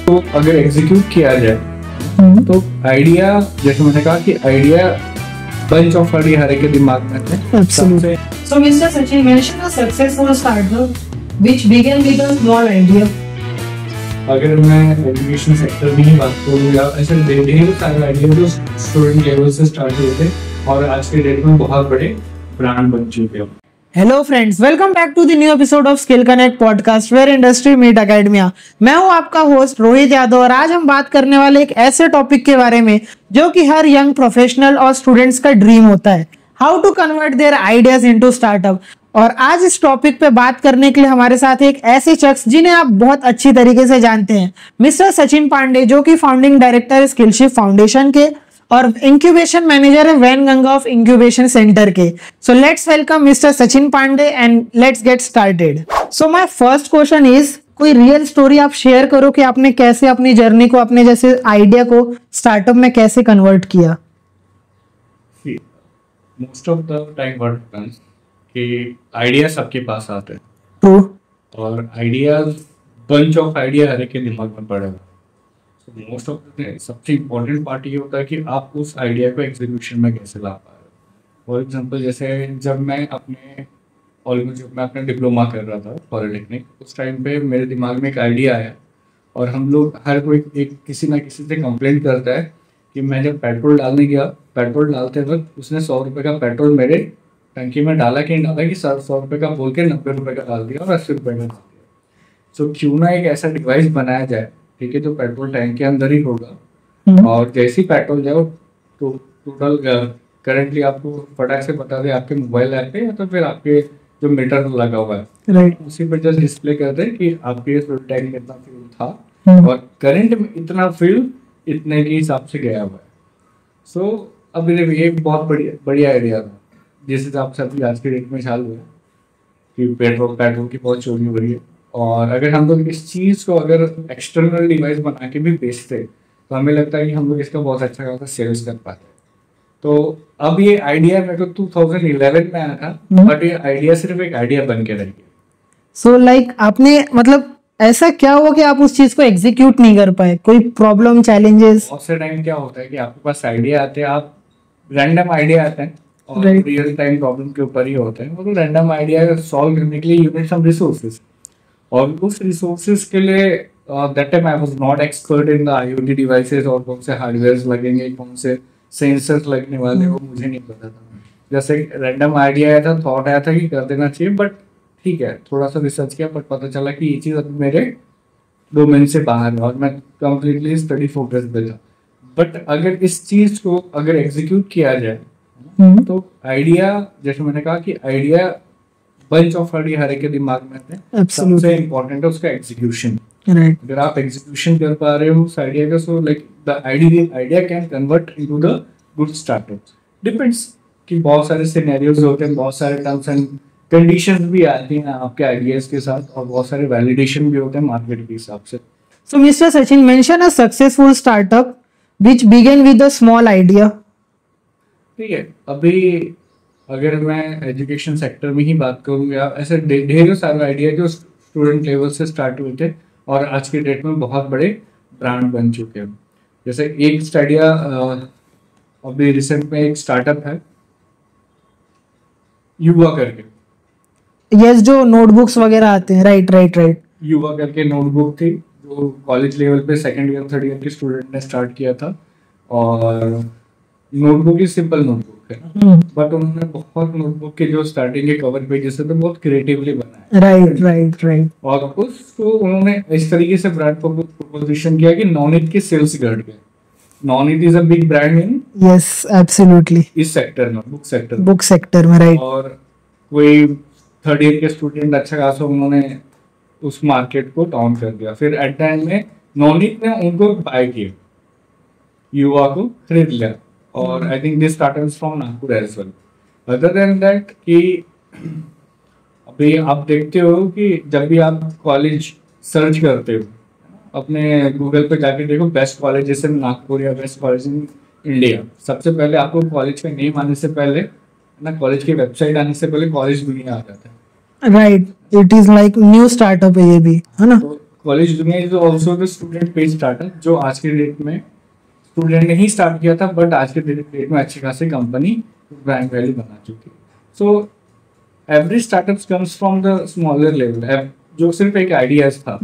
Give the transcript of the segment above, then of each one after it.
तो अगर एग्जीक्यूट किया जाए तो आइडिया, जैसे मैंने कहा कि आइडिया बंच ऑफ आइडिया हर एक के दिमाग में है। Absolutely. So Mr. Sachin mentioned a successful startup which began with a small idea. अगर मैं एजुकेशन सेक्टर में ही बात करूँ या ऐसे ढेर सारे आइडिया जो स्टूडेंट लेवल से स्टार्ट हुए थे और आज के डेट में बहुत बड़े ब्रांड बन चुके हैं। Hello friends, welcome back to the new episode of skill connect podcast where industry meet academia. मैं हूं आपका होस्ट रोहित यादव और आज हम बात करने वाले एक ऐसे टॉपिक के बारे में जो कि हर यंग प्रोफेशनल और स्टूडेंट्स का ड्रीम होता है, how to convert their ideas into startup. और आज इस टॉपिक पे बात करने के लिए हमारे साथ एक ऐसे शख्स जिन्हें आप बहुत अच्छी तरीके से जानते हैं, मिस्टर सचिन पांडे, जो कि फाउंडिंग डायरेक्टर है स्किलशिप फाउंडेशन के और इंक्यूबेशन मैनेजर है वैनगंगा ऑफ इंक्यूबेशन सेंटर के। So let's welcome mister Sachin Pandey and let's get started. So my first question is, कोई रियल स्टोरी आप शेयर करो कि आपने कैसे अपनी जर्नी को, अपने जैसे आइडिया को स्टार्टअप में कैसे कन्वर्ट किया। Most of the time what happens कि आइडिया सबके पास आते हैं। ट्रू। और आइडियाज, बंच ऑफ आइडिया हर एक के दिमाग में पड़े हुए। मोस्ट ऑफ द सबसे इम्पोर्टेंट पार्ट ये होता है कि आप उस आइडिया को एग्जीक्यूशन में कैसे ला पा रहे हो। फॉर एग्जांपल, जैसे जब मैं अपने डिप्लोमा कर रहा था पॉलिटेक्निक, उस टाइम पे मेरे दिमाग में एक आइडिया आया और हम लोग हर कोई किसी ना किसी से कंप्लेंट करता है कि मैं जब पेट्रोल डालने गया, पेट्रोल डालते वक्त उसने 100 रुपये का पेट्रोल मेरे टंकी में डाला कि नहीं डाला कि 100 रुपये का बोल के 90 रुपये का डाल दिया और 80 रुपये का डाल दिया। सो क्यों ना एक ऐसा डिवाइस बनाया जाए, ठीक है, जो पेट्रोल टैंक के अंदर ही होगा और जैसे ही पेट्रोल जाए तो टोटल करंटली आपको फटाक से बता दे आपके मोबाइल ऐप पे या तो फिर आपके जो मीटर लगा हुआ है, राइट, उसी पर जस्ट डिस्प्ले कर दे कि आपके टैंक में इतना फ्यूल था और करंट में इतना फ्यूल इतने के हिसाब से गया हुआ है। सो अब ये बहुत बढ़िया आइडिया था, जिस हिसाब से अभी आज के डेट में चालू है कि पेट्रोल की बहुत चोरी हो रही है। और अगर हम लोग इस चीज़ को अगर एक्सटर्नल डिवाइस बना के भी बेचते तो हमें लगता है कि हम लोग इसका बहुत अच्छा खासा सेल्स कर पाते। तो अब ये आइडिया मेरे को 2011 में आया था, बट ये आइडिया सिर्फ एक आइडिया बन के रह गया। सो लाइक आपने, मतलब ऐसा क्या हुआ कि आप उस चीज को एग्जीक्यूट नहीं कर पाए? कोई प्रॉब्लम, चैलेंजेस? बहुत से टाइम क्या होता है कि आपके पास आइडिया आते हैं, आप रैंडम आइडिया आते हैं और रियल टाइम प्रॉब्लम के ऊपर ही होते हैं। वो तो रैंडम आइडिया सॉल्व करने के लिए यू नीड सम रिसोर्सेज, और उस रिसोर्सेज के लिए that time I was not expert in the IoT devices और कौन से हार्डवेयर लगेंगे, कौन से सेंसर्स लगने वाले, वो मुझे नहीं पता था। जैसे रैंडम आइडिया आया था, थॉट आया था कि कर देना चाहिए, बट ठीक है, थोड़ा सा रिसर्च किया बट पता चला कि ये चीज़ अभी मेरे डोमेन से बाहर है और मैं कम्प्लीटली स्टडी फोकस पे था। बट अगर इस चीज़ को अगर एग्जीक्यूट किया जाए तो आइडिया, जैसे मैंने कहा कि आइडिया बंच ऑफ आइडिया हर एक के दिमाग में है। सबसे इम्पोर्टेंट है उसका एग्जीक्यूशन। राइट। अगर आप एग्जीक्यूशन कर पा रहे हो उस आइडिया का, so like the idea can convert into the good startup. Depends कि बहुत सारे सिनेरियोज होते हैं, बहुत सारे टर्म्स एंड कंडीशंस भी आती हैं आपके आइडियाज के साथ, और बहुत सारे वैलिडेशन भी होते हैं मार्केट के हिसाब से। So mister Sachin mention a successful startup which began with a small idea. ठीक है, अभी अगर मैं एजुकेशन सेक्टर में ही बात करूँ या ऐसे ढेर सारे आइडिया जो स्टूडेंट लेवल से स्टार्ट हुए थे और आज के डेट में बहुत बड़े ब्रांड बन चुके हैं। जैसे एक स्टाइडिया अभी रिसेंट में एक स्टार्टअप है युवा करके। यस, जो नोटबुक्स वगैरह आते हैं। राइट। युवा करके नोटबुक थी जो कॉलेज लेवल पे सेकंड ईयर थर्ड ईयर के स्टूडेंट ने स्टार्ट किया था। और नोटबुक ही सिंपल नोटबुक है, बट उन्होंने बहुत नोटबुक के जो स्टार्टिंग के कवर पेजेस है तो बहुत क्रिएटिवली बनाया। राइट। और उसको उन्होंने इस तरीके से ब्रांड प्रपोजिशन किया कि नॉनिट के सेल्स बढ़ गए। Nonit is a big brand in, yes absolutely, इस सेक्टर में, बुक सेक्टर में। राइट। और कोई थर्ड ईयर के स्टूडेंट अच्छा खासा उन्होंने उस मार्केट को डाउन कर दिया। फिर एट द एंड में नॉनिट ने उनको बाय किया, युवा को खरीद लिया। और I think this startup is from Nagpur as well. Other than that कि अभी आप देखते हो कि जब भी आप कॉलेज सर्च करते हो अपने गूगल पे जाके देखो बेस्ट कॉलेज जैसे नागपुर या बेस्ट कॉलेज इन इंडिया, सबसे पहले आपको कॉलेज का नेम आने से पहले ना, कॉलेज की वेबसाइट आने से पहले कॉलेज दुनिया आ जाता है। Right, it is like new startup है ये भी, है ना? तो कॉलेज दुनिया is also the student paid startup, जो आज के डेट में स्टूडेंट ने ही स्टार्ट किया था, बट आज के डेट में अच्छी खासी कंपनी ब्रांड वैल्यू बना चुकी है. So every startup comes from the smaller level, जो सिर्फ एक आइडियाज था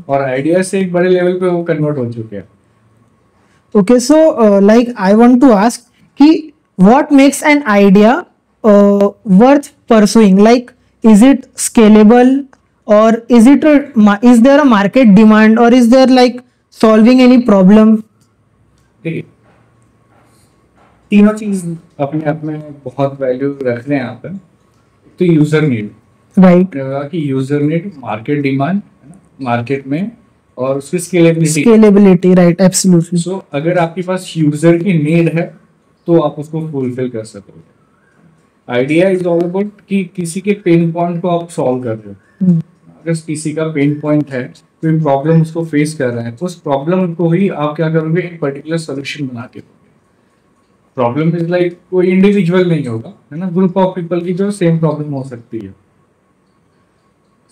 और आइडियाज से एक बड़े लेवल पे वो कन्वर्ट हो चुके हैं. Okay, so like I want to ask कि what makes an idea worth pursuing? Like, is it scalable or is there a market demand or is there like solving any problem? देखिए, तीनों चीज अपने आप में बहुत वैल्यू रख रहे हैं यहाँ पर. तो यूजर नीड, Right. कि user need, market demand market में, और उसकी स्केलेबिलिटी. Scalability, right? Absolutely. सो अगर आपके पास यूजर की नीड है तो आप उसको फुलफिल कर सकोगे. आइडिया इज ऑल अबाउट कि किसी के पेन पॉइंट को आप सॉल्व कर रहे हो. अगर किसी का पेन पॉइंट है, कोई प्रॉब्लम उसको फेस कर रहा है, तो उस प्रॉब्लम को ही आप क्या करोगे, एक पर्टिकुलर सोल्यूशन बना के दोगे. प्रॉब्लम इज लाइक कोई इंडिविजुअल नहीं होगा, है ना, ग्रुप ऑफ पीपल की जो सेम प्रॉब्लम हो सकती है.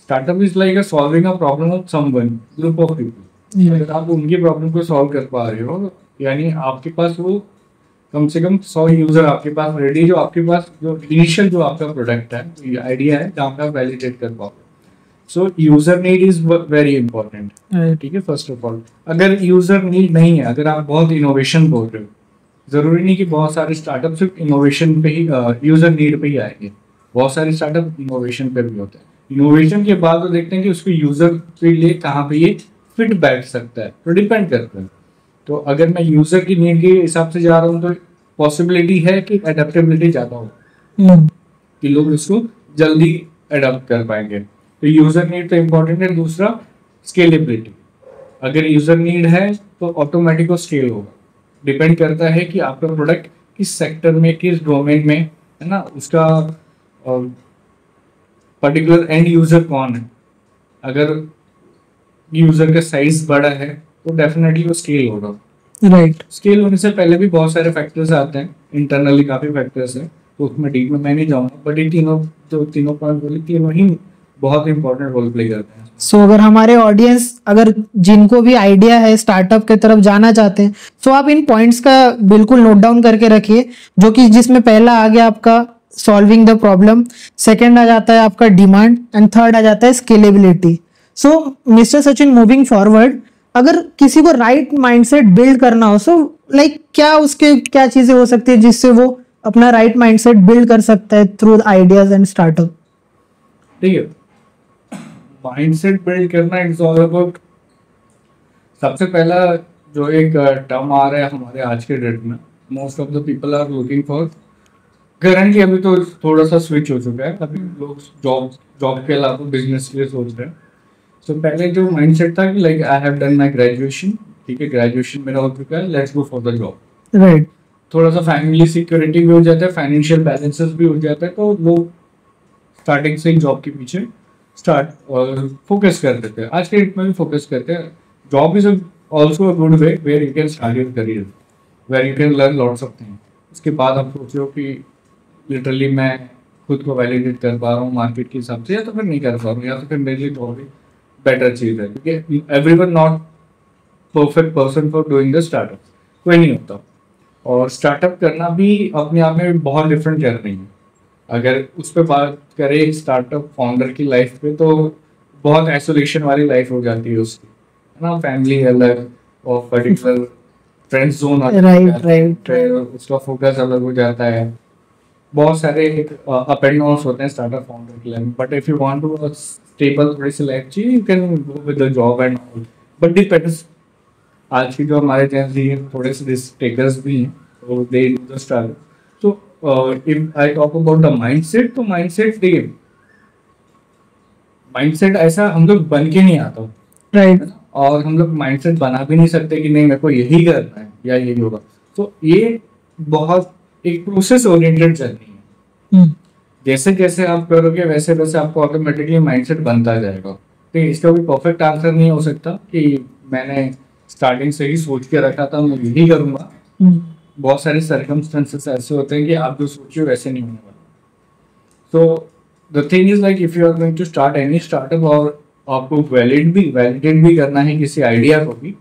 Startup is like solving a problem of someone, group of people. अगर आप उनकी प्रॉब्लम को सॉल्व कर पा रहे हो, यानी आपके पास वो कम से कम 100 यूजर आपके पास रेडी, जो आपके पास जो इनिशियल जो आपका प्रोडक्ट है, आइडिया है, जहाँ पे आप वैलिडेट कर पाओगे. सो user need is very important. ठीक है, फर्स्ट ऑफ ऑल. अगर यूजर नीड नहीं है, अगर आप बहुत इनोवेशन बोल रहे हो, जरूरी नहीं कि बहुत सारे स्टार्टअप सिर्फ इनोवेशन पे ही, यूजर नीड पे ही आएंगे. बहुत सारे स्टार्टअप इनोवेशन पे भी होते हैं. इनोवेशन के बाद वो देखते हैं कि उसको यूजर के लिए कहाँ पे ये फिट बैठ सकता है, तो डिपेंड करता है. तो अगर मैं यूजर की नीड के हिसाब से जा रहा हूँ तो पॉसिबिलिटी है कि एडेप्टेबिलिटी ज्यादा हो, कि लोग इसको जल्दी अडॉप्ट कर पाएंगे. तो यूजर नीड तो इम्पोर्टेंट है. दूसरा स्केलेबिलिटी. अगर यूजर नीड है तो ऑटोमेटिक वो स्केल होगा. डिपेंड करता है कि आपका प्रोडक्ट किस सेक्टर में, किस डोमेन में, है ना, उसका पर्टिकुलर एंड यूजर कौन है. अगर यूजर का साइज बड़ा है तो डेफिनेटली वो स्केल होगा. Right. स्केल होने से पहले भी बहुत सारे फैक्टर्स आते हैं, इंटरनली काफी फैक्टर्स हैं, तो उसमें डीप में मैं नहीं जाऊंगा, बट ये तीनों पॉइंट बोले, तीनों ही बहुत इंपॉर्टेंट रोल प्ले करते हैं. सो अगर हमारे ऑडियंस, अगर जिनको भी आइडिया है स्टार्टअप के तरफ जाना चाहते हैं, सो आप इन पॉइंट्स का बिल्कुल नोट डाउन करके रखिए, जो कि जिसमें पहला आ गया आपका सॉल्विंग द प्रॉब्लम, सेकंड आ जाता है आपका डिमांड, एंड थर्ड आ जाता है स्केलेबिलिटी. सो मिस्टर सचिन, मूविंग फॉरवर्ड, अगर किसी को राइट माइंडसेट बिल्ड करना हो, सो लाइक क्या चीजें हो सकती है जिससे वो अपना राइट माइंडसेट बिल्ड कर सकता है थ्रू आइडियाज एंड स्टार्टअप? ठीक है, माइंडसेट बिल्ड करना इट्स ऑल अबाउट, सबसे पहला जो एक टर्म आ रहा है हमारे आज के डेट में, most of the people are looking for, currently अभी तो थोड़ा सा स्विच हो चुका है, अभी लोग जॉब के अलावा बिजनेस के लिए सोच रहे हैं. तो पहले जो माइंडसेट था कि like I have done my graduation, ठीक है, ग्रेजुएशन मेरा हो चुका है, let's go for the job. Right. थोड़ा सा फैमिली सिक्योरिटी भी हो जाता है, फाइनेंशियल बैलेंसेस भी हो जाता है, तो लोग स्टार्टिंग से ही जॉब के पीछे फोकस कर देते हैं. आज के डेट में भी फोकस करते हैं. Job is also a good way where you can start your career, where you can learn lots of things. उसके बाद आप सोचो कि लिटरली मैं खुद को वैलिडेट कर पा रहा हूँ मार्केट के हिसाब से, या तो फिर नहीं कर पा रहा हूँ, या तो फिर मेरे लिए जॉब ही बेटर चीज है, क्योंकि everyone not perfect person for doing the startup, कोई नहीं होता. और स्टार्टअप करना भी अपने आप में बहुत डिफरेंट जर्नी है. अगर उस पर बात करें स्टार्टअप फाउंडर की लाइफ पे, तो बहुत आइसोलेशन वाली लाइफ हो जाती है उसकी, है ना. फैमिली अलग और पर्टिकुलर फ्रेंड जोन, राइट. उसका फोकस अलग हो जाता है. बहुत सारे अप एंड डाउन्स होते हैं स्टार्टअप फाउंडर के लिए, but if you want to stable थोड़ी सी लाइफ चाहिए, you can go with the job and all, but depends. आज की जो हमारे जेंस है थोड़े से रिस्क टेकर्स भी हैं, तो they do the startup. So if I talk about the mindset, तो माइंडसेट देखिए, माइंडसेट ऐसा हम लोग बन के नहीं आता, राइट. और हम लोग माइंडसेट बना भी नहीं सकते कि नहीं मेरे को यही करना है या यही होगा. तो ये बहुत एक प्रोसेस ओरिएंटेड जर्नी है. जैसे जैसे आप करोगे वैसे वैसे आपको ऑटोमेटिकली माइंडसेट बनता जाएगा. तो इसका कोई परफेक्ट आंसर नहीं हो सकता कि मैंने स्टार्टिंग से ही सोच के रखा था मैं यही करूंगा. बहुत सारे सर्कमस्टेंसेस ऐसे होते हैं कि आप जो सोचिए वैसे नहीं होने वाला. तो the thing is like if you are going to start any startup, और आपको वैलिडेट भी करना है किसी आइडिया को भी,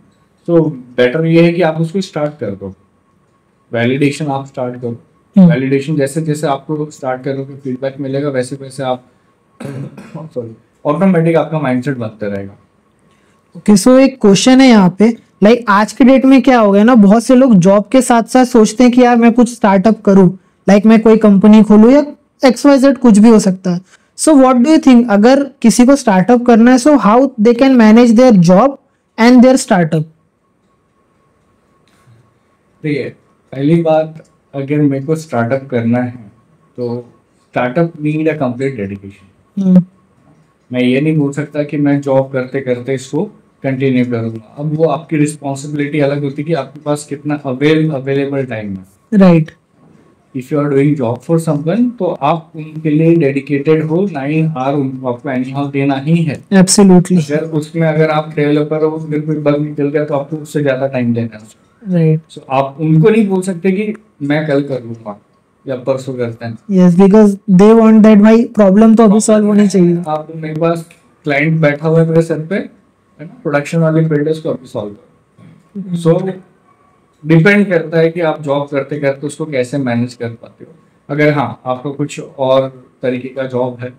तो बेटर ये है कि आप उसको स्टार्ट कर दो। वैलिडेशन आप स्टार्ट करो। वैलिडेशन जैसे जैसे आपको स्टार्ट करोगे, फीडबैक मिलेगा, वैसे वैसे आप सॉरी ऑटोमेटिक आपका माइंडसेट बनता रहेगा। ओके, सो एक क्वेश्चन है यहाँ पे, लाइक आज के डेट में क्या हो गया ना, बहुत से लोग जॉब के साथ साथ सोचते हैं कि यार मैं कुछ स्टार्टअप करूँ, लाइक मैं कोई कंपनी खोलूँ या XYZ कुछ भी हो सकता है। So what do you think, अगर किसी को स्टार्टअप करना है, so how they can manage their job and their startup? देखिए, पहली बात, अगर मेरे को स्टार्टअप करना है तो startup need a complete dedication. मैं ये नहीं बोल सकता कि मैं जॉब करते करते इसको कंटिन्यू करूंगा। अब वो आपकी रिस्पॉन्सिबिलिटी अलग होती है कि आपके पास कितना अवेलेबल टाइम है। Right. If you are doing job for someone, तो आप उनके लिए डेडिकेटेड हो, 9 आवर उनको आपको एनी हाउ देना ही है। एब्सोल्युटली। अगर आप डेवलपर हो, फिर कोई बग निकल गया तो आपको उससे ज्यादा टाइम देना है। राइट। सो आप उनको नहीं बोल सकते कि मैं कल कर लूंगा या परसों करते हैं। Yes, because they want that, भाई प्रॉब्लम तो अभी सॉल्व होनी चाहिए। आप मेरे पास क्लाइंट बैठा हुआ है मेरे सर पे, है ना, प्रोडक्शन वाले बिल्डर्स को अभी सॉल्व करो। सो डिपेंड करता है कि आप जॉब करते करते उसको कैसे मैनेज कर पाते हो। अगर हाँ आपका कुछ और तरीके का जॉब है,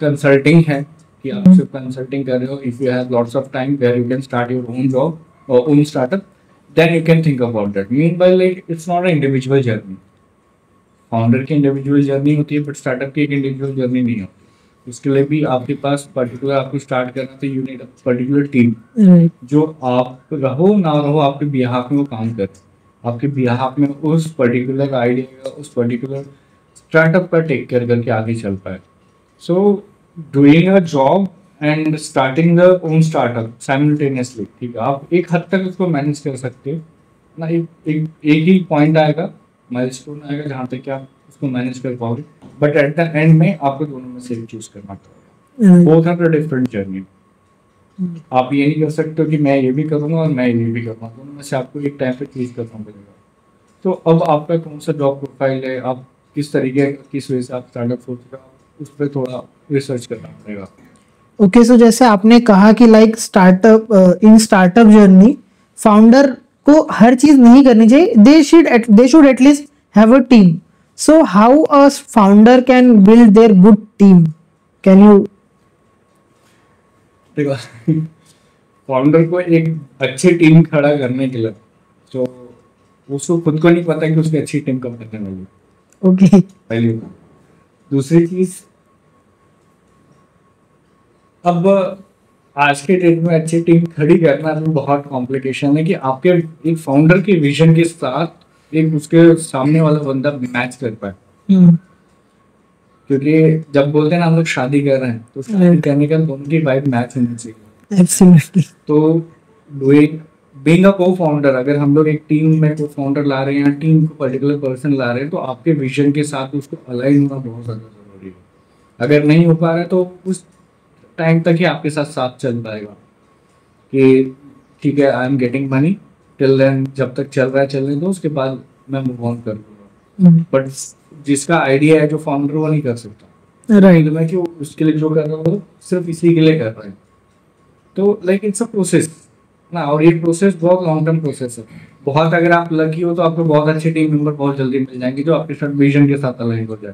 कंसल्टिंग है कि आप सिर्फ कंसल्टिंग कर रहे हो, if you have lots of time where you can start your own job और own startup, then you can think about that. Meanwhile, like it's not an individual journey. Founder की individual journey होती है, but startup की एक individual journey नहीं होती। उसके लिए भी आपके पास पर्टिकुलर, आपको स्टार्ट करना तो you need a particular team जो आप रहो ना रहो आपके बिहाफ में वो काम करे, आपके बिहाफ में उस पर्टिकुलर आइडिया, उस पर्टिकुलर स्टार्टअप का टेक केयर करके आगे चल पाए। So doing a job and starting the own startup simultaneously, ठीक है, आप एक हद तक उसको मैनेज कर सकते हो ना। एक ही पॉइंट आएगा, माइलस्टोन आएगा जहाँ तक कि आप उसको मैनेज कर पाओगे, बट एट द एंड में आपको दोनों में से एक चूज करना पड़ेगा। Both are the different journey. आप ये नहीं कर सकते हो कि मैं ये भी करूँगा और मैं ये भी करूँगा, दोनों में से आपको एक टाइम पे चूज करना पड़ेगा। तो अब आपका कौन सा जॉब प्रोफाइल है, आप किस तरीके, किस वजह से आप स्टार्टअप सोच रहे हो, उस पर थोड़ा रिसर्च करना पड़ेगा। ओके, सो जैसे आपने कहा कि लाइक स्टार्टअप, इन स्टार्टअप जर्नी फाउंडर को हर चीज नहीं करनी चाहिए, they should at least have a team. So how a founder can build their good team, can you? देखो, फाउंडर को एक अच्छी टीम खड़ा करने के लिए तो उसको खुद को नहीं पता कि उसकी अच्छी टीम कब बनने वाली। ओके, पहली बात। दूसरी चीज, अब आज के डेट में अच्छी टीम खड़ी करना भी बहुत कॉम्प्लिकेशन है कि आपके एक फाउंडर के विजन के साथ एक उसके सामने वाला बंदा मैच कर पाए। क्योंकि जब बोलते हैं ना हम लोग शादी कर रहे हैं, तो शादी करने का दोनों की वाइब मैच होनी चाहिए। एब्सोल्युटली। तो बीइंग अ को फाउंडर, अगर हम लोग एक टीम में को फाउंडर ला रहे हैं या टीम को पर्टिकुलर पर्सन ला रहे हैं, तो आपके विजन के साथ उसको अलाइन होना बहुत ज़्यादा जरूरी है। अगर नहीं हो पा रहा है तो उस टाइम तक ही आपके साथ साथ चल पाएगा कि ठीक है, I am getting money till then, जब तक चल रहा है चलने दो, उसके बाद मैं मूव ऑन कर दूंगा। बट जिसका आइडिया है जो फाउंडर, वो नहीं कर सकता। राइट। मैं कि उसके लिए जो कर रहा हूँ वो सिर्फ इसी के लिए कर रहा है। तो लाइक इट्स अ प्रोसेस ना, और ये प्रोसेस बहुत लॉन्ग टर्म प्रोसेस है। बहुत अगर आप लकी हो तो आपको बहुत अच्छे टीम मेंबर बहुत जल्दी मिल जाएंगे जो आपके साथ विजन के साथ अलाइन हो जाए।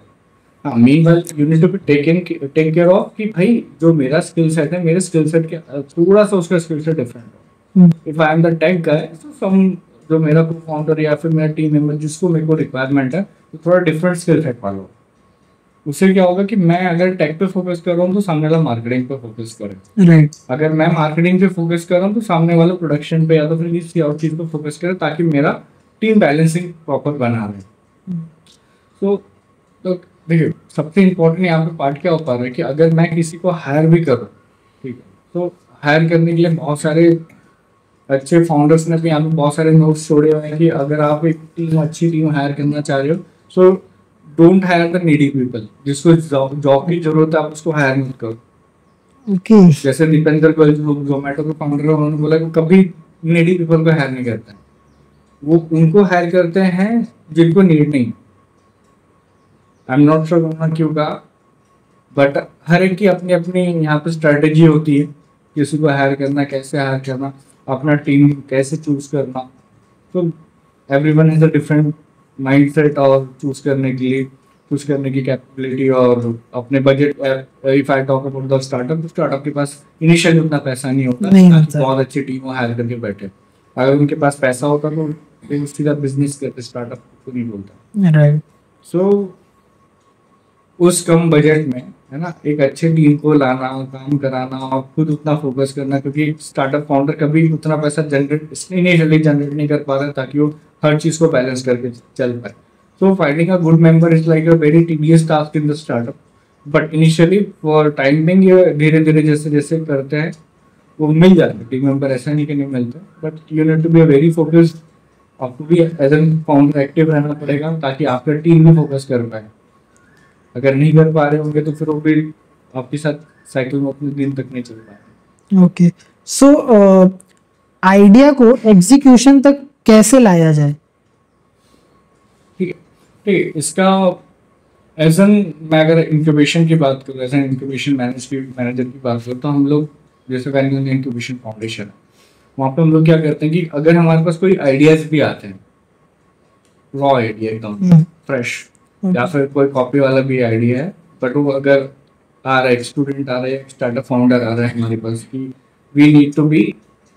हाँ, meanwhile you need to be take care of कि भाई जो मेरा स्किल सेट है, मेरे स्किल सेट के थोड़ा सा उसका स्किल सेट डिफरेंट हो। If I am the take गाय, तो सम जो मेरा को फाउंडर या फिर मेरा टीम मेंबर जिसको मेरे को रिक्वायरमेंट है, तो थोड़ा डिफरेंट स्किल सेट वाला हो। उससे क्या होगा कि मैं अगर टेक पे फोकस कर रहा हूँ तो सामने वाला मार्केटिंग पे फोकस करे। राइट। अगर मैं मार्केटिंग पे फोकस कर रहा हूँ तो सामने वाला प्रोडक्शन पे या तो फिर किसी और चीज पे फोकस करे, ताकि मेरा टीम बैलेंसिंग प्रॉपर बना रहे। तो देखिए, सबसे इम्पोर्टेंट यहाँ पे पार्ट क्या हो पा रहा है कि अगर मैं किसी को हायर भी करूँ, ठीक है, तो हायर करने के लिए बहुत सारे अच्छे फाउंडर्स ने भी यहाँ पे बहुत सारे नोट्स छोड़े हुए हैं कि अगर आप एक टीम, अच्छी टीम हायर करना चाह रहे हो, so don't hire the needy people. जिसको जॉब की जरूरत है आप उसको हायर मत करो। ओके। जैसे दीपेंद्र गोयल जो जोमेटो के फाउंडर है, उन्होंने बोला कि कभी नीडी पीपल को हायर नहीं करते हैं, वो उनको हायर करते हैं जिनको नीड नहीं। आई एम नॉट श्योर उन्होंने क्यों कहा, बट हर एक की अपनी अपनी यहाँ पे स्ट्रेटेजी होती है, किसी को हायर करना, कैसे हायर करना, अपना टीम कैसे चूज करना। तो everyone has a different mindset और चूज करने की कैपेबिलिटी और अपने budget. If I talk about the startup, तो स्टार्टअप के पास इनिशियली उतना पैसा नहीं होता नहीं ताकि होता। बहुत अच्छी टीम को हायर करके बैठे। अगर उनके पास पैसा होता तो वो सीधा बिजनेस करते, स्टार्टअप को नहीं बोलता। राइट। सो उस कम बजट में, है ना, एक अच्छी टीम को लाना, काम कराना और खुद उतना फोकस करना, क्योंकि स्टार्टअप फाउंडर कभी उतना पैसा जनरेट इनिशियली जनरेट नहीं कर पा रहा ताकि वो हर चीज को बैलेंस करके चल पाए। So finding a good member is like a very tedious task in the startup, but initially for time being ये धीरे धीरे जैसे जैसे करते हैं वो मिल जाते हैं टीम मेंबर, ऐसा नहीं कि नहीं मिलते, but you need to be very focused. आपको भी एज एन फाउंडर एक्टिव रहना पड़ेगा ताकि आपका टीम भी फोकस कर पाए। अगर नहीं कर पा रहे होंगे तो फिर वो भी आपके साथ साइकिल में अपने दिन तक नहीं चल पाएंगे। ओके, सो आइडिया को एग्जीक्यूशन तक कैसे लाया जाए? ठीक है, ठीक है। इसका एज एन, मैं अगर इंक्यूबेशन की बात करूँ, एज एन इंक्यूबेशन मैनेजर की बात करूँ, तो हम लोग जैसे वैनिगन इंक्यूबेशन फाउंडेशन है, वहाँ पे हम लोग क्या करते हैं कि अगर हमारे पास कोई आइडियाज भी आते हैं, रॉ आइडिया एकदम फ्रेश, या फिर कोई कॉपी वाला भी आइडिया है, बट वो अगर आ रहा है, स्टूडेंट आ रहा है, स्टार्टअप फाउंडर आ रहा है हमारे पास कि we need to be,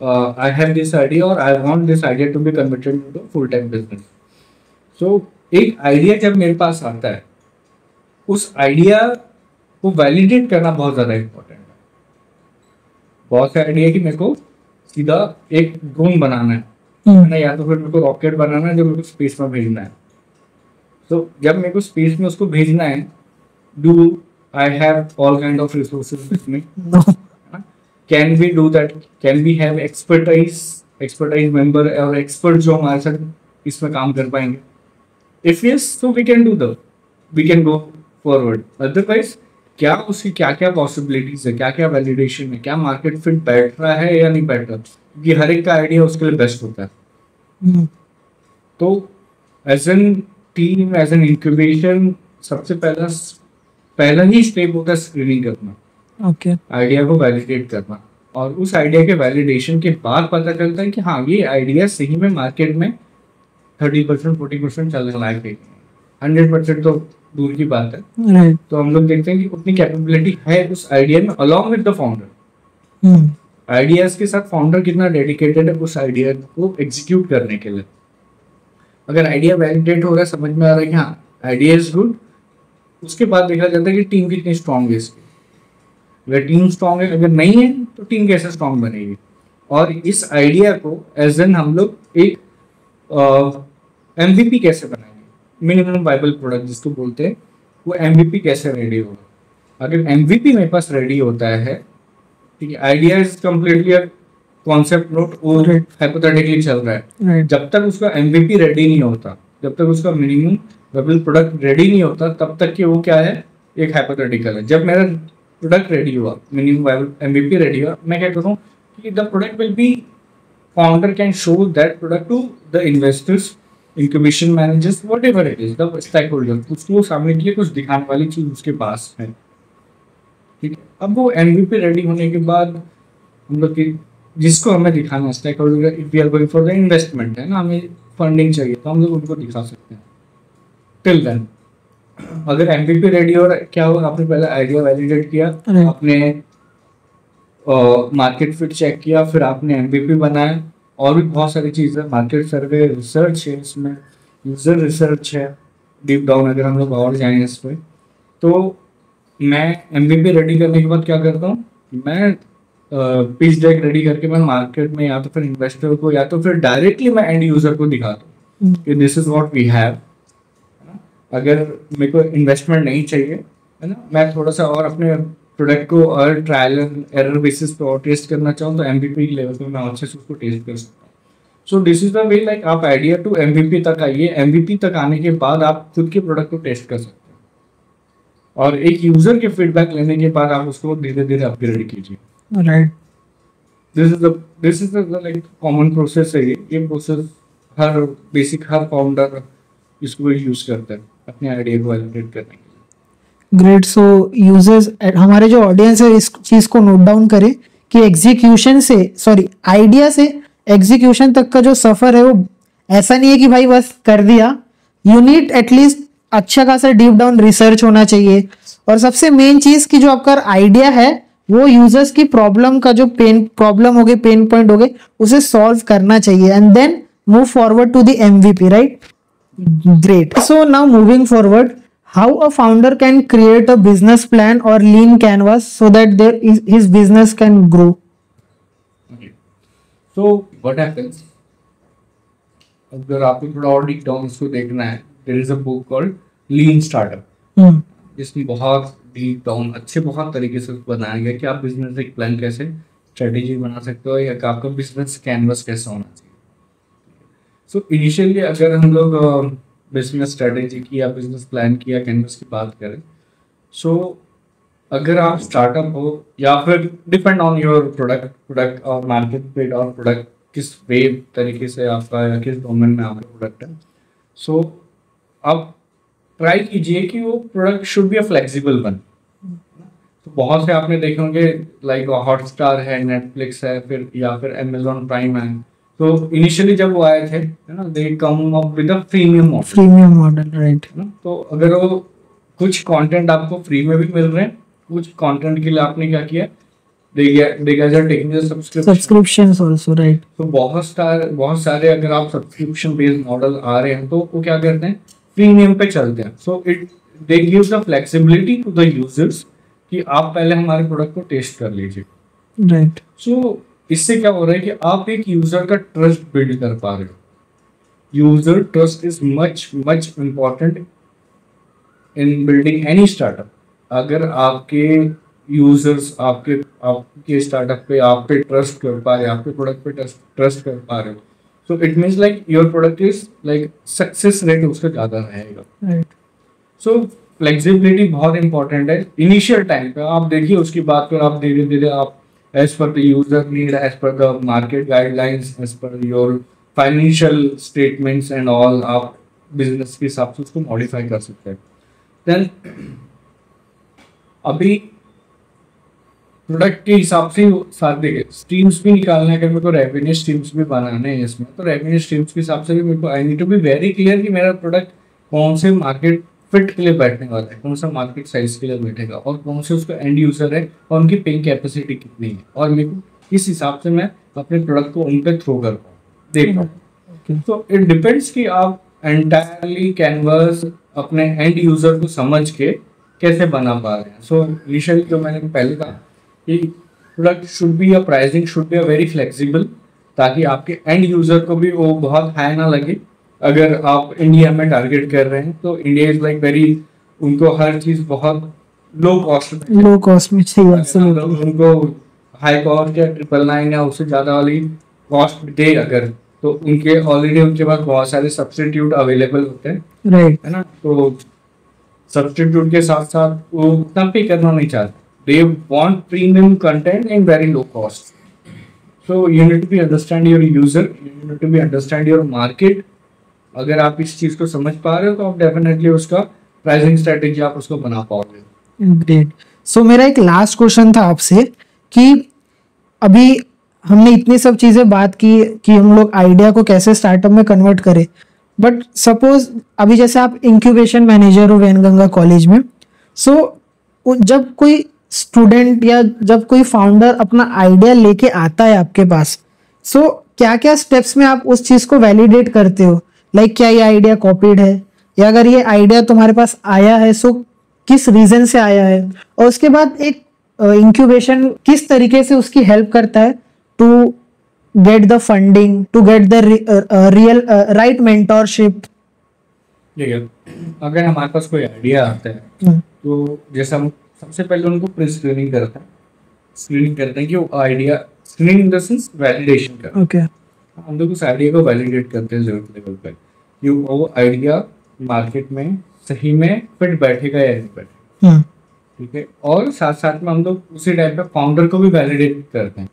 I have this idea और I want this idea to be converted into full time business. So एक आइडिया जब मेरे पास आता है, उस आइडिया को वैलिडेट करना बहुत ज़्यादा इम्पोर्टेंट है। बहुत से आइडिया कि मेरे को सीधा एक ड्रोन बनाना है ना, या तो फिर मेरे को रॉकेट बनाना है जो मेरे को स्पेस में भेजना है। तो जब मेरे को स्पेस में उसको भेजना है, do I have all kind of resources with me? Can we do that? Can we have expertise member और एक्सपर्ट जो हमारे साथ इसमें काम कर पाएंगे? इफ यस, तो we can go forward. Otherwise क्या उसकी क्या क्या पॉसिबिलिटीज है, क्या क्या वैलिडेशन है, क्या मार्केट फिट बैठ रहा है या नहीं बैठ रहा, क्योंकि हर एक का आइडिया उसके लिए बेस्ट होता है। तो as an team, as an incubation, सबसे पहला ही स्टेप होता है स्क्रीनिंग करना, ओके, आइडिया को वैलिडेट करना, और उस आइडिया के वैलिडेशन के बाद पता चलता है कि हाँ ये आइडिया सही में मार्केट में 30% 40% चलने लायक है, 100% तो दूर की बात है। राइट। तो हम लोग देखते हैं कि उतनी कैपेबिलिटी है उस आइडिया में, along with the founder. Ideas के साथ फाउंडर कितना डेडिकेटेड है उस आइडिया को एग्जीक्यूट करने के लिए। अगर आइडिया वैलिडेट हो रहा है, समझ में आ रहा है कि हाँ आइडिया इज गुड, उसके बाद देखा जाता है कि टीम कितनी स्ट्रांग है इसकी। अगर टीम स्ट्रांग है, अगर नहीं है तो टीम कैसे स्ट्रांग बनेगी। और इस आइडिया को एज एन हम लोग एक MVP कैसे बनाएंगे, मिनिमम वाइबल प्रोडक्ट जिसको बोलते हैं, वो MVP कैसे रेडी होगा। अगर MVP मेरे पास रेडी होता है, ठीक है, idea is completely concept note और हाइपोथेटिकली चल रहा है, राइट। जब तक उसका MVP रेडी नहीं होता, जब तक उसका मिनिमम वाइबल प्रोडक्ट रेडी नहीं होता, तब तक कि वो क्या है, एक हाइपोथेटिकल है। जब मेरा प्रोडक्ट रेडी हुआ, मिनिमम वाइबल MVP रेडी हुआ, मैं क्या करूँ कि the product will be, founder can show that product to the investors, incubation managers, whatever it is, the stakeholder, उसको सामने के लिए कुछ दिखाने वाली चीज उसके पास है। ठीक है, अब वो MVP रेडी होने के बाद हम लोग की जिसको हमें दिखाना है, stakeholder, if we are going for the investment, है ना, हमें फंडिंग चाहिए, तो हम लोग उनको दिखा सकते हैं। टिल देन अगर MVP रेडी हो रहा है, क्या होगा, आपने पहले आइडिया वैलिडेट किया, आपने मार्केट फिट चेक किया, फिर आपने MVP बनाया, और भी बहुत सारी चीज़ें, मार्केट सर्वे, रिसर्च है इसमें, यूजर रिसर्च है, डीप डाउन अगर हम लोग और जाएं इस पर। तो मैं MVP रेडी करने के बाद क्या करता हूँ, मैं पिच डेक रेडी करके मैं मार्केट में या तो फिर इन्वेस्टर को या तो फिर डायरेक्टली मैं एंड यूजर को दिखाता हूँ कि this is what we have. अगर मेरे को इन्वेस्टमेंट नहीं चाहिए, है ना, मैं थोड़ा सा और अपने प्रोडक्ट को और ट्रायल एंड एरर बेसिस पे और टेस्ट करना चाहूँ, तो MVP लेवल पे मैं अच्छे से उसको टेस्ट कर सकता हूँ। So this is the way, like आप आइडिया टू MVP तक आइए, MVP तक आने के बाद आप खुद के प्रोडक्ट को टेस्ट कर सकते हैं, और एक यूजर के फीडबैक लेने के बाद आप उसको धीरे धीरे अपग्रेड कीजिए। Right. This is the like common process है। ये प्रोसेस हर फाउंडर इसको यूज करता है अपने आइडिया को वैलिडेट करने के लिए। ग्रेट। सो यूजर्स, हमारे जो ऑडियंस है इस चीज को नोट डाउन करें कि एग्जीक्यूशन से, सॉरी, आइडिया से एग्जीक्यूशन तक का जो सफर है वो ऐसा नहीं है कि भाई बस कर दिया। यू नीड एटलीस्ट अच्छा खासा डीप डाउन रिसर्च होना चाहिए, और सबसे मेन चीज कि जो आपका आइडिया है वो यूजर्स की प्रॉब्लम का जो प्रॉब्लम हो गई, पेन पॉइंट हो गए, उसे सॉल्व करना चाहिए, and then move forward to the MVP, right? Great. So now moving forward, how a founder can create a business plan or lean canvas so that his business can grow? Okay. So what happens? अगर आपको थोड़ा और deep down इसको देखना है, there is a book called Lean Startup, जिसमें बहुत deep down अच्छे बहुत तरीके से बनाया गया कि आप बिजनेस एक प्लान कैसे स्ट्रेटेजी बना सकते हो, या कि आपका बिजनेस कैनवस कैसा होना चाहिए। सो इनिशियली अगर हम लोग बिजनेस स्ट्रेटेजी की या बिजनेस प्लान की या कैनवस की बात करें, सो अगर आप स्टार्टअप हो या फिर डिपेंड ऑन योर प्रोडक्ट और मार्केट फिट और प्रोडक्ट किस वे तरीके से आपका या किस डोमेन में आपका प्रोडक्ट है, सो आप ट्राई कीजिए कि वो product should be a flexible one. तो बहुत से आपने देखे होंगे लाइक हॉटस्टार है, नेटफ्लिक्स है, फिर या फिर अमेजोन प्राइम है। तो इनिशियली जब वो आए थे, है ना, they come up with a premium model, right? तो अगर वो कुछ कंटेंट आपको फ्री में भी मिल रहे हैं, कुछ कंटेंट के लिए आपने क्या किया, they guys are taking the subscriptions also, right? तो बहुत सारे अगर आप सब्सक्रिप्शन बेस्ड मॉडल आ रहे हैं तो वो क्या करते हैं, प्रीमियम पे चलते हैं। So they give the flexibility to the users कि आप पहले हमारे प्रोडक्ट को टेस्ट कर लीजिए, राइट? सो इससे क्या हो रहा है कि आप एक यूजर का ट्रस्ट बिल्ड कर पा रहे हो। User trust is much much important in building any startup. अगर आपके यूजर्स आपके स्टार्टअप पे आप पे ट्रस्ट कर पा रहे, आपके प्रोडक्ट पे ट्रस्ट कर पा रहे हो, so it means like your product is like success rate उसका ज़्यादा रहेगा, राइट? सो फ्लेक्सिबिलिटी बहुत इंपॉर्टेंट है इनिशियल टाइम पे। आप देखिए उसकी बात कर, आप धीरे धीरे आप as per the user need, as per the market guidelines, as per your financial statements and all, आप बिजनेस के हिसाब से उसको मॉडिफाई कर सकते हैं। देन अभी प्रोडक्ट के हिसाब से साथ देखिए स्ट्रीम्स भी निकालना है, अगर मेरे को रेवेन्यू स्ट्रीम्स भी बनाने हैं इसमें, तो रेवेन्यू स्ट्रीम्स के हिसाब से भी मेरे को I need to be very clear कि मेरा प्रोडक्ट कौन से मार्केट फिट के लिए बैठने वाला है, कौन सा मार्केट साइज के लिए बैठेगा, और कौन से उसका एंड यूजर है, और उनकी पेइंग कैपेसिटी कितनी है, और मेरे को किस हिसाब से मैं अपने प्रोडक्ट को उन पर थ्रो कर पाऊँ, देख पाऊँ। तो इट डिपेंड्स कि आप एंटायरली कैनवस अपने एंड यूजर को समझ के कैसे बना पा रहे हैं। सो इनिशियली जो मैंने पहले कहा कि प्रोडक्ट शुड बी, या pricing should be very flexible, ताकि आपके एंड यूजर को भी वो बहुत हाई ना लगे। अगर आप इंडिया में टारगेट कर रहे हैं तो इंडिया इज लाइक वेरी, उनको हर चीज बहुत लो कॉस्ट में चाहिए, उनको हाई कॉस्ट या 999 या उससे ज्यादा वाली कॉस्ट दे अगर, तो उनके ऑलरेडी उनके पास बहुत सारे सब्स्टिट्यूट अवेलेबल होते हैं, राइट? है ना, तो सब्स्टिट्यूट के साथ साथ वो उतना पे करना नहीं चाहते। They want premium content and very low cost. So you need to be understand your user, you need to be understand your market. अगर आप इस चीज को समझ पा रहे हो तो आप डेफिनेटली उसका प्राइसिंग स्ट्रेटेजी आप उसको बना पाओगे। ग्रेट। सो मेरा एक लास्ट क्वेश्चन था आपसे कि अभी हमने इतनी सब चीजें बात की कि हम लोग आइडिया को कैसे स्टार्टअप में कन्वर्ट करें, बट सपोज अभी जैसे आप इंक्यूबेशन मैनेजर हो वैनगंगा कॉलेज में, सो जब कोई स्टूडेंट या जब कोई फाउंडर अपना आइडिया लेके आता है आपके पास, सो क्या क्या स्टेप्स में आप उस चीज को वैलिडेट करते हो? लाइक क्या ये आइडिया कॉपीड है, या अगर ये आइडिया तुम्हारे पास आया है सो किस रीजन से आया है, और उसके बाद एक इंक्यूबेशन किस तरीके से उसकी हेल्प करता है to get the funding, to get the real right mentorship. अगर हमारे पास कोई आइडिया आता है तो जैसे हम सबसे पहले उनको प्री स्क्रीनिंग करते हैं कि वो idea, screening in the sense validation करते हैं। ओके, हम लोग उस आइडिया को वैलिडेट करते हैं जरूरत लेवल पर कि वो आइडिया मार्केट में सही में फिट बैठेगा या नहीं बैठेगा, ठीक है। और साथ साथ में हम लोग उसी टाइप पे फाउंडर को भी वैलिडेट करते हैं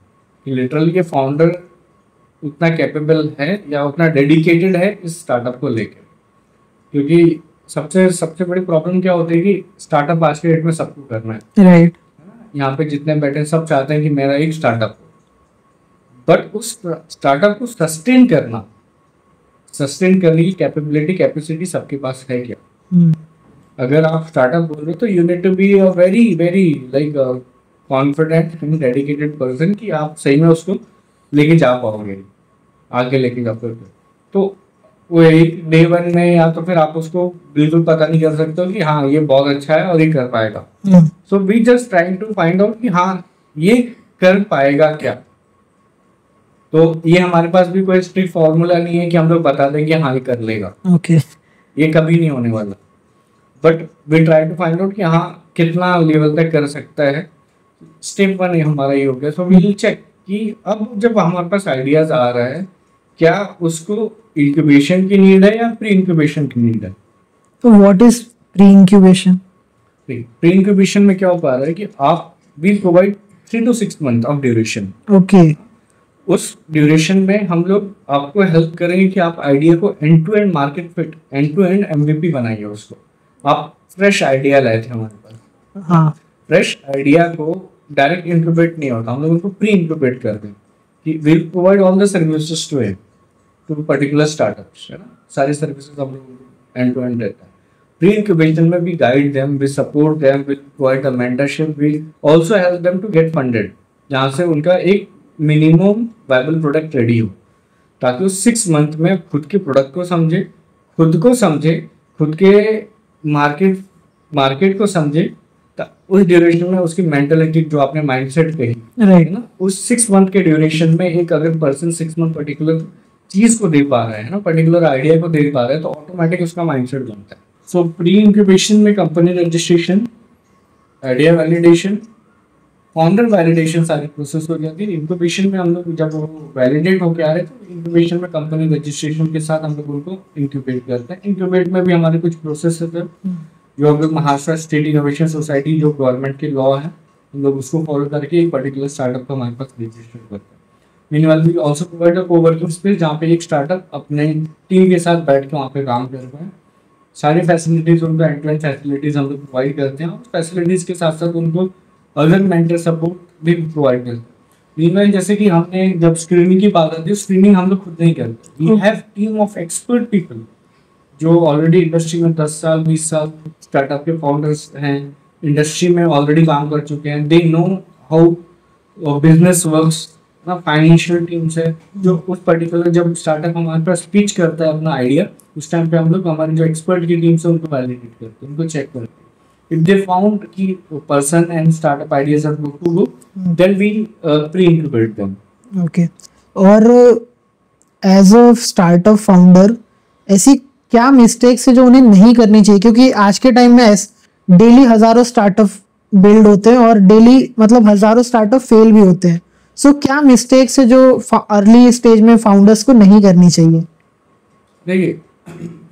कि लिटरली ये फाउंडर उतना कैपेबल है या उतना डेडिकेटेड है इस स्टार्टअप को लेकर, क्योंकि सबसे सबसे बड़ी प्रॉब्लम क्या होती है कि स्टार्टअप आज के डेट में सबको करना है राइट। यहाँ पे जितने बैठे हैं, सब चाहते हैं कि मेरा एक स्टार्टअप हो, बट उस स्टार्टअप को सस्टेन करने की कैपेसिटी सबके पास है क्या? अगर आप स्टार्टअप बोल रहे हो तो you need to be a very very like confident and dedicated person कि आप सही में उसको लेके जा पाओगे, आगे लेके जा पाओगे। तो वो एक डे वन में या तो फिर आप उसको बिल्कुल पता नहीं कर सकते हो कि हाँ ये बहुत अच्छा है और ये कर पाएगा। So we just trying to find out कि हाँ ये कर पाएगा क्या। तो ये हमारे पास भी कोई स्ट्रिक्ट फॉर्मूला नहीं है कि हम लोग बता दें कि हाँ ये कर लेगा। ओके। ये कभी नहीं होने वाला, but we try to find out कि हाँ कितना लेवल तक कर सकता है। स्टेप वन हमारा ये हो गया। सो वी विल चेक कि अब जब हमारे पास आइडियाज आ रहा है, क्या उसको इंक्यूबेशन की नीड है या प्री इंक्यूबेशन की नीड है। तो what is pre incubation? Pre incubation में क्या हो पा रहा है कि आप we provide 3 to 6 month of duration. Okay. उस ड्यूरेशन में हम लोग आपको हेल्प करेंगे कि आप आइडिया को end to end market fit, end to end MVP बनाइए उसको। आप फ्रेश आइडिया लाए थे हमारे पास, हाँ। फ्रेश आइडिया को डायरेक्ट इंक्यूबेट नहीं होता, हम लोग उनको प्री इंक्यूबेट करते हैं कि will provide all the services to particular startups, है ना। सारी सर्विसेज हम लोग एंड टू एंड देते हैं। प्री इंक्यूबेशन में we guide them, we support them, we provide a mentorship, we also help them to get funded, जहाँ से उनका एक मिनिमम वायबल प्रोडक्ट रेडी हो, ताकि वो 6 month में खुद के प्रोडक्ट को समझे, खुद के मार्केट को समझे। उस ड्यूरेशन में उसकी मेंटालिटी जो आपने माइंडसेट कही है ना, उस 6 month के ड्यूरेशन में एक अगर पर्सन 6 month पर्टिकुलर चीज को दे पा रहा है ना, पर्टिकुलर आइडिया को दे पा रहा है, तो ऑटोमेटिक उसका माइंडसेट बनता है। सो प्री इंक्यूबेशन में company registration, idea validation, founder validation सारी प्रोसेस हो जाती है। इंक्यूबेशन में हम लोग जब वो वैलिडेट होके आ रहे हैं तो इंक्यूबेशन में कंपनी रजिस्ट्रेशन के साथ हम लोग उनको इंक्यूबेट करते हैं। इंक्यूबेट में भी हमारे कुछ प्रोसेस है जो हम लोग महाराष्ट्र स्टेट इनोवेशन सोसाइटी जो गवर्नमेंट के लॉ है, हम लोग उसको फॉलो करके एक पर्टिकुलर स्टार्टअप को हमारे पास रजिस्टर करते हैं। Meanwhile we also provide a coworking space, जहाँ पे एक स्टार्टअप अपने टीम के साथ बैठ के वहाँ पे काम कर रहा है। सारी फैसिलिटीज उनको एंड टू एंड फैसिलिटीज हम लोग प्रोवाइड करते हैं, और फैसिलिटीज के साथ साथ उनको अदर मेंटर सपोर्ट भी प्रोवाइड करते हैं। मीनवाइल जैसे कि हमने जब स्क्रीनिंग की बात आती है, स्क्रीनिंग हम लोग खुद नहीं करते। We have team of expert people जो ऑलरेडी इंडस्ट्री में 10 साल 20 साल स्टार्टअप के फाउंडर्स हैं, इंडस्ट्री में ऑलरेडी काम कर चुके हैं। They know how business works ना, फाइनेंशियल टीम्स है जो उस पर्टिकुलर जब स्टार्टअप हमारे पास पिच करता है अपना आइडिया, उस टाइम पे हम लोग हमारे जो एक्सपर्ट की टीम्स है उनको वैलिडेट करते हैं, उनको चेक करते हैं। इफ दे फाउंड कि person and startup ideas are good to go, then we pre incubate them. Okay. और एज अ स्टार्टअप फाउंडर ऐसी क्या मिस्टेक्स है जो उन्हें नहीं करनी चाहिए? क्योंकि आज के टाइम में डेली हजारों स्टार्टअप बिल्ड होते हैं और डेली मतलब हजारों स्टार्टअप फेल भी होते हैं। सो क्या मिस्टेक्स है जो अर्ली स्टेज में फाउंडर्स को नहीं करनी चाहिए? देखिए,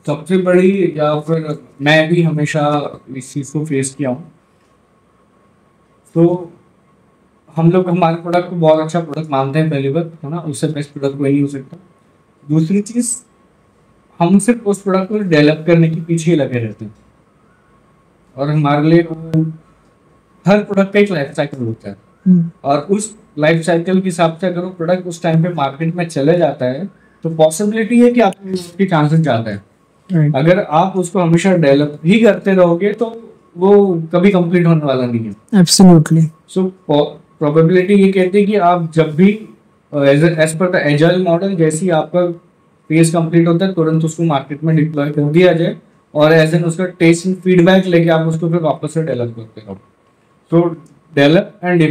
सबसे बड़ी, या फिर मैं भी हमेशा इस चीज़ को फेस किया हूँ, तो हम लोग हमारे प्रोडक्ट को बहुत अच्छा प्रोडक्ट मानते हैं पहली बार, है ना, उससे बेस्ट प्रोडक्ट कोई नहीं हो सकता। दूसरी चीज़, हम सिर्फ उस प्रोडक्ट को डेवलप करने के पीछे ही लगे रहते हैं, और हमारे लिए हर प्रोडक्ट का एक लाइफ साइकिल होता है, और उस लाइफ साइकिल के हिसाब से अगर वो प्रोडक्ट उस टाइम पे मार्केट में चले जाता है तो पॉसिबिलिटी है कि आपको उसके चांसेस ज़्यादा है। अगर आप उसको हमेशा डेवलप ही करते रहोगे तो वो कभी कंप्लीट होने वाला नहीं है। एब्सोल्युटली। सो प्रोबेबिलिटी ये कहती है कि आप जब भी as per the agile model, जैसे ही आपका फेज कंप्लीट होता है तुरंत उसको मार्केट में डिप्लॉय कर दिया जाए, और एज एन उसका टेस्ट एंड फीडबैक लेके आप उसको फिर वापस से डेवलप करते रहो। तो डेवलप एंड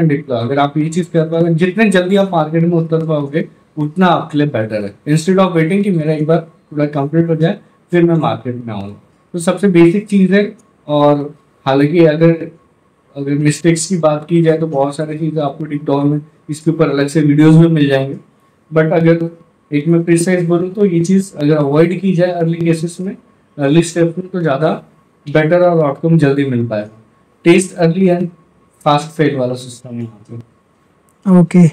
डिप्लॉय, अगर आप ये चीज कर पाओगे, जितने जल्दी आप मार्केट में उतर पाओगे उतना आपके लिए बेटर है, इंस्टेड ऑफ वेटिंग कि मेरा एक बार पूरा कंप्लीट हो जाए फिर मैं मार्केट में आऊँ। तो सबसे बेसिक चीज़ है। और हालांकि अगर मिस्टेक्स की बात की जाए तो बहुत सारी चीज़ें आपको टिकटॉक में इसके ऊपर अलग से वीडियोस में मिल जाएंगे, बट अगर एक मैं प्रिसाइज बोलूँ तो ये चीज़ अगर अवॉइड की जाए अर्ली केसेस में, अर्ली स्टेप में, तो ज़्यादा बेटर और आउटकम जल्दी मिल पाएगा। Test early and fast fail वाला सिस्टम है यहाँ पे। Okay,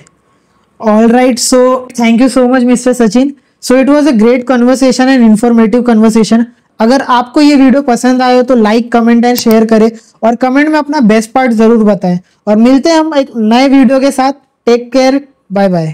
all right, so thank you so much mister Sachin. So it was a great conversation and informative conversation. अगर आपको ये वीडियो पसंद आए तो लाइक, कमेंट एंड शेयर करें और कमेंट में अपना बेस्ट पार्ट जरूर बताएं। और मिलते हैं हम एक नए वीडियो के साथ। Take care, bye bye.